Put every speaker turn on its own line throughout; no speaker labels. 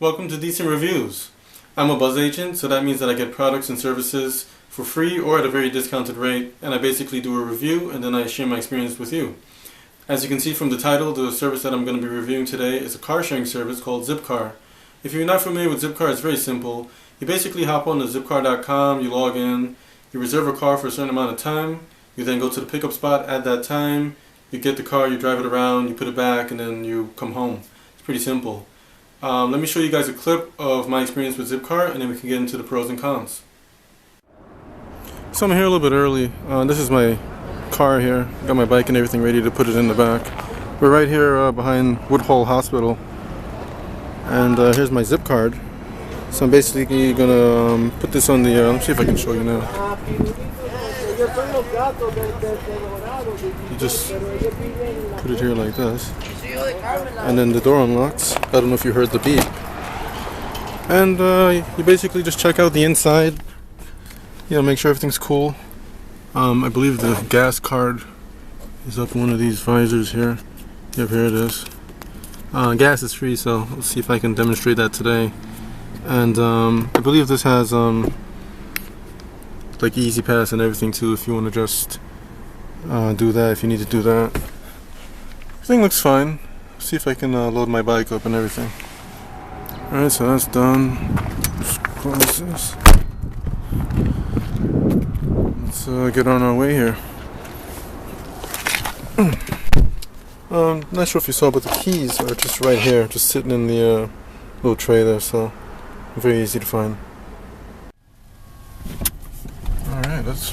Welcome to Decent Reviews. I'm a buzz agent, so that means that I get products and services for free or at a very discounted rate, and I basically do a review and then I share my experience with you. As you can see from the title, the service that I'm going to be reviewing today is a car sharing service called ZipCar. If you're not familiar with ZipCar, it's very simple. You basically hop on to ZipCar.com, you log in, you reserve a car for a certain amount of time, you then go to the pickup spot at that time, you get the car, you drive it around, you put it back, and then you come home. It's pretty simple. Let me show you guys a clip of my experience with ZipCar, and then we can get into the pros and cons. So I'm here a little bit early. This is my car here. Got my bike and everything ready to put it in the back. We're right here behind Woodhull Hospital. And here's my Zip card. So I'm basically gonna put this on the, let's see if I can show you now. You just put it here like this. And then the door unlocks. I don't know if you heard the beep. And you basically just check out the inside. You know, make sure everything's cool. I believe the gas card is up one of these visors here. Yep, here it is. Gas is free, so let's see if I can demonstrate that today. And I believe this has like Easy Pass and everything too, if you want to just do that, if you need to do that. Everything looks fine. See if I can load my bike up and everything. Alright, so that's done. Just close this. Let's get on our way here. Not sure if you saw, but the keys are just right here, just sitting in the little tray there, so very easy to find. Alright, let's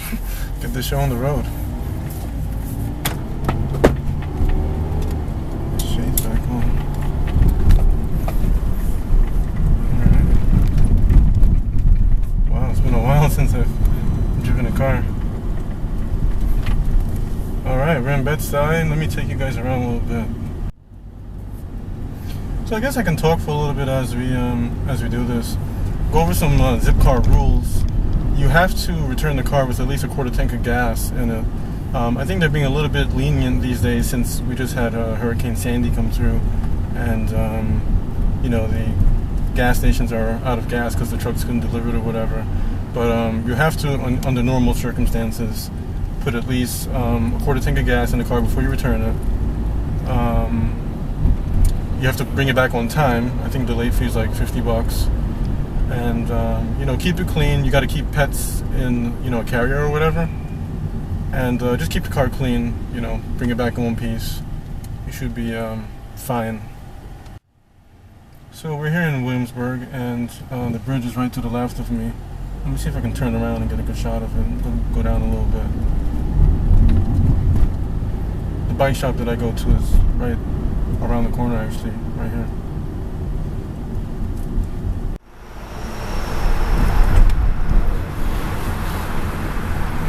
get this show on the road. Shades back on. Alright. Wow, it's been a while since I've driven a car. Alright, we're in Bed-Stuy. Let me take you guys around a little bit. So I guess I can talk for a little bit as we do this. Go over some ZipCar rules. You have to return the car with at least a quarter tank of gas in it. I think they're being a little bit lenient these days since we just had Hurricane Sandy come through, and you know, the gas stations are out of gas because the trucks couldn't deliver it or whatever. But you have to, under normal circumstances, put at least a quarter tank of gas in the car before you return it. You have to bring it back on time. I think the late fee is like $50. And you know, keep it clean. You got to keep pets in, you know, a carrier or whatever. And just keep the car clean. You know, bring it back in one piece. You should be fine. So we're here in Williamsburg, and the bridge is right to the left of me. Let me see if I can turn around and get a good shot of it and go down a little bit. The bike shop that I go to is right around the corner, actually, right here.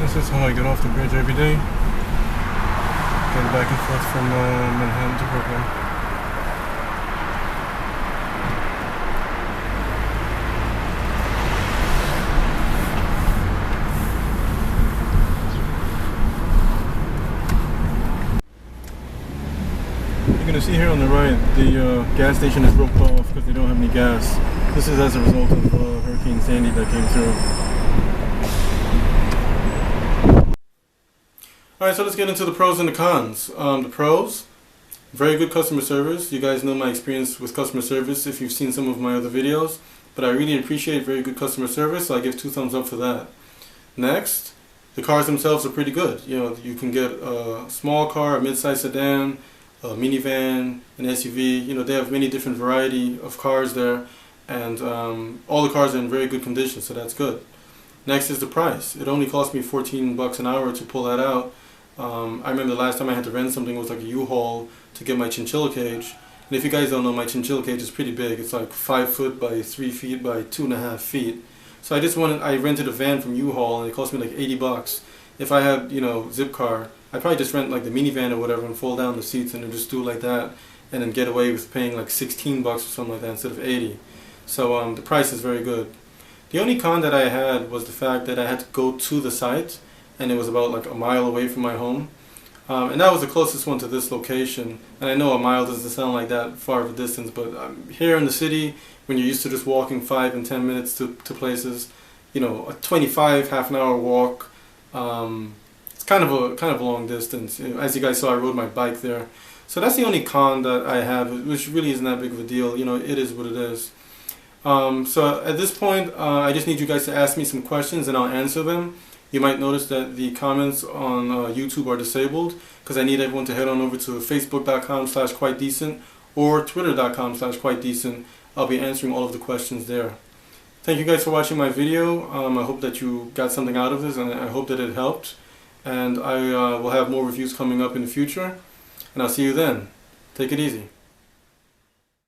This is how I get off the bridge every day. Going back and forth from Manhattan to Brooklyn. You're going to see here on the right, the gas station is roped off because they don't have any gas. This is as a result of Hurricane Sandy that came through. Alright, so let's get into the pros and the cons. The pros, very good customer service. You guys know my experience with customer service if you've seen some of my other videos. But I really appreciate very good customer service, so I give 2 thumbs up for that. Next, the cars themselves are pretty good. You know, you can get a small car, a mid-size sedan, a minivan, an SUV. You know, they have many different variety of cars there, and all the cars are in very good condition, so that's good. Next is the price. It only cost me $14 an hour to pull that out. I remember the last time I had to rent something, it was like a U-Haul to get my chinchilla cage. And if you guys don't know, my chinchilla cage is pretty big. It's like 5 foot by 3 feet by 2.5 feet. So I rented a van from U-Haul, and it cost me like $80. If I had, you know, ZipCar, I'd probably just rent like the minivan or whatever and fold down the seats and then just do it like that, and then get away with paying like $16 or something like that instead of $80. So the price is very good. The only con that I had was the fact that I had to go to the site, and it was about like a mile away from my home. And that was the closest one to this location. And I know a mile doesn't sound like that far of a distance, but here in the city, when you're used to just walking 5 and 10 minutes to places, you know, a 25 half-an-hour walk, it's kind of a long distance. You know, as you guys saw, I rode my bike there. So that's the only con that I have, which really isn't that big of a deal. You know, it is what it is. So at this point, I just need you guys to ask me some questions and I'll answer them. You might notice that the comments on YouTube are disabled because I need everyone to head on over to facebook.com/QuiteDecent or twitter.com/QuiteDecent. I'll be answering all of the questions there. Thank you guys for watching my video. I hope that you got something out of this and I hope that it helped. And I will have more reviews coming up in the future. And I'll see you then. Take it easy.